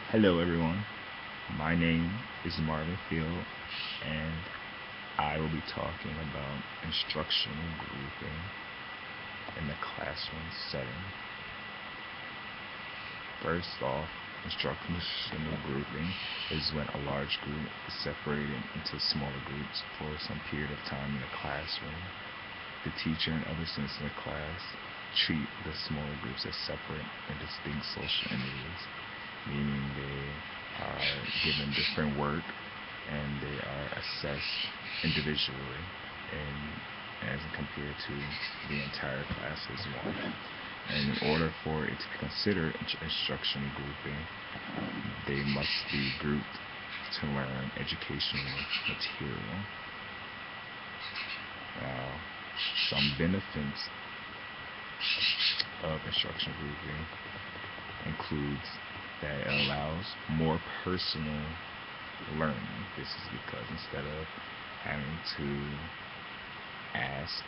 Hello everyone, my name is Marvin Field and I will be talking about instructional grouping in the classroom setting. First off, instructional grouping is when a large group is separated into smaller groups for some period of time in the classroom. The teacher and other students in the class treat the smaller groups as separate and distinct social entities, meaning they are given different work and they are assessed individually and as compared to the entire class as one. And in order for it to be considered instructional grouping, they must be grouped to learn educational material. Now, some benefits of instructional grouping includes that it allows more personal learning. This is because instead of having to ask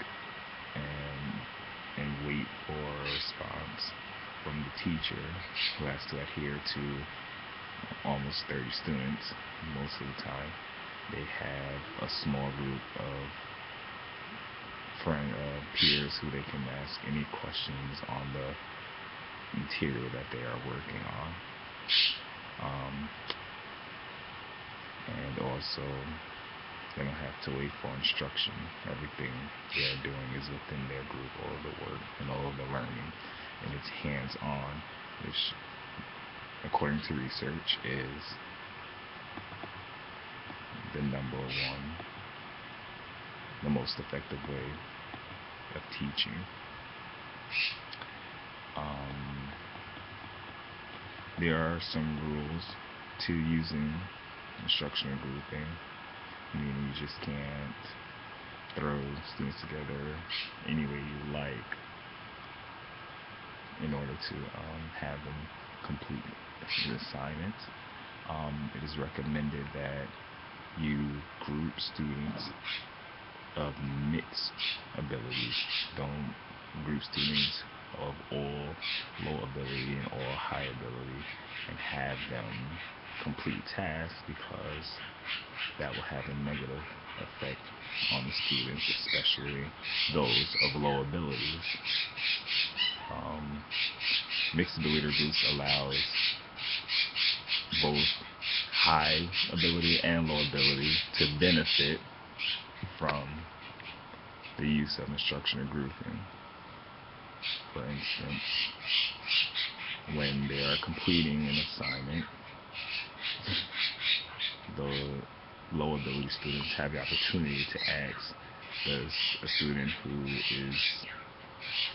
and wait for a response from the teacher who has to adhere to almost 30 students most of the time, they have a small group of peers who they can ask any questions on the material that they are working on. And also, they don't have to wait for instruction. Everything they are doing is within their group, all of the work and all of the learning, and it's hands-on, which, according to research, is the most effective way of teaching. There are some rules to using instructional grouping, meaning you just can't throw students together any way you like in order to have them complete the assignment. It is recommended that you group students of mixed abilities. Don't group students of all low ability and all high ability and have them complete tasks, because that will have a negative effect on the students, especially those of low abilities. Mixed ability groups allows both high ability and low ability to benefit from the use of instructional grouping. For instance, when they are completing an assignment, the low ability students have the opportunity to ask a student who is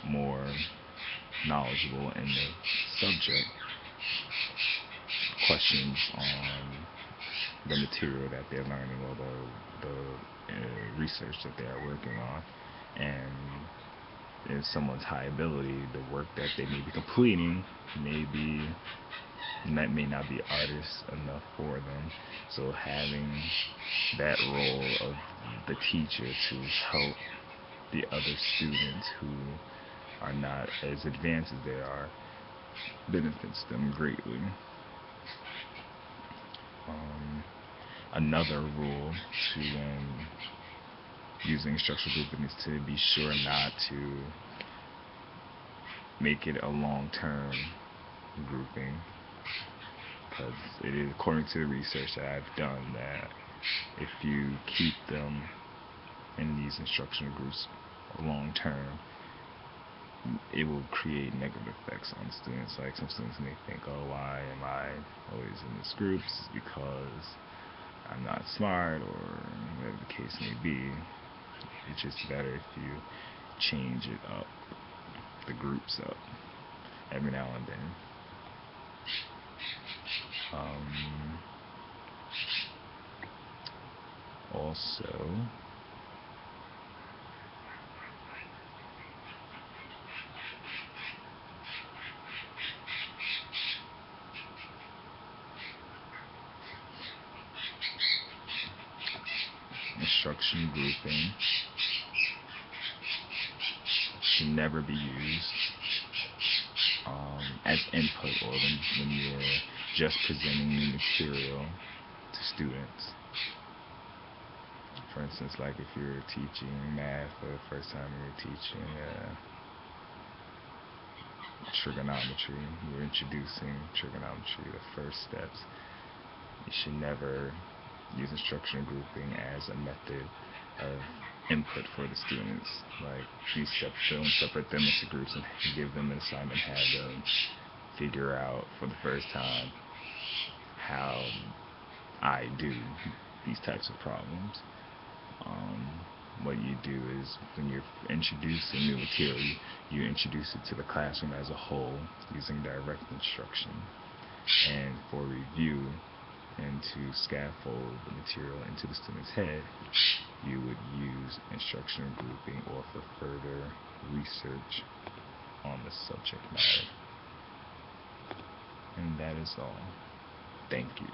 more knowledgeable in the subject questions on the material that they're learning or the research that they are working on. And in someone's high ability, the work that they may be completing may not be artist enough for them. So having that role of the teacher to help the other students who are not as advanced as they are benefits them greatly. Another rule to using instructional grouping is to be sure not to make it a long-term grouping, because it is, according to the research that I've done, that if you keep them in these instructional groups long-term, it will create negative effects on students. Like, some students may think, oh, why am I always in this group? It's because I'm not smart, or whatever the case may be. It's just better if you change it up, the groups up, every now and then. Also, instruction grouping should never be used as input, or when you're just presenting new material to students. For instance, like if you're teaching math for the first time, you're teaching trigonometry, you're introducing trigonometry, the first steps. You should never use instructional grouping as a method of input for the students. Like, you don't separate them into groups and give them an assignment, have them figure out for the first time how I do these types of problems. What you do is, when you're introducing new material, you introduce it to the classroom as a whole using direct instruction. And for review and to scaffold the material into the student's head, you would use instructional grouping, or for further research on the subject matter. And that is all. Thank you.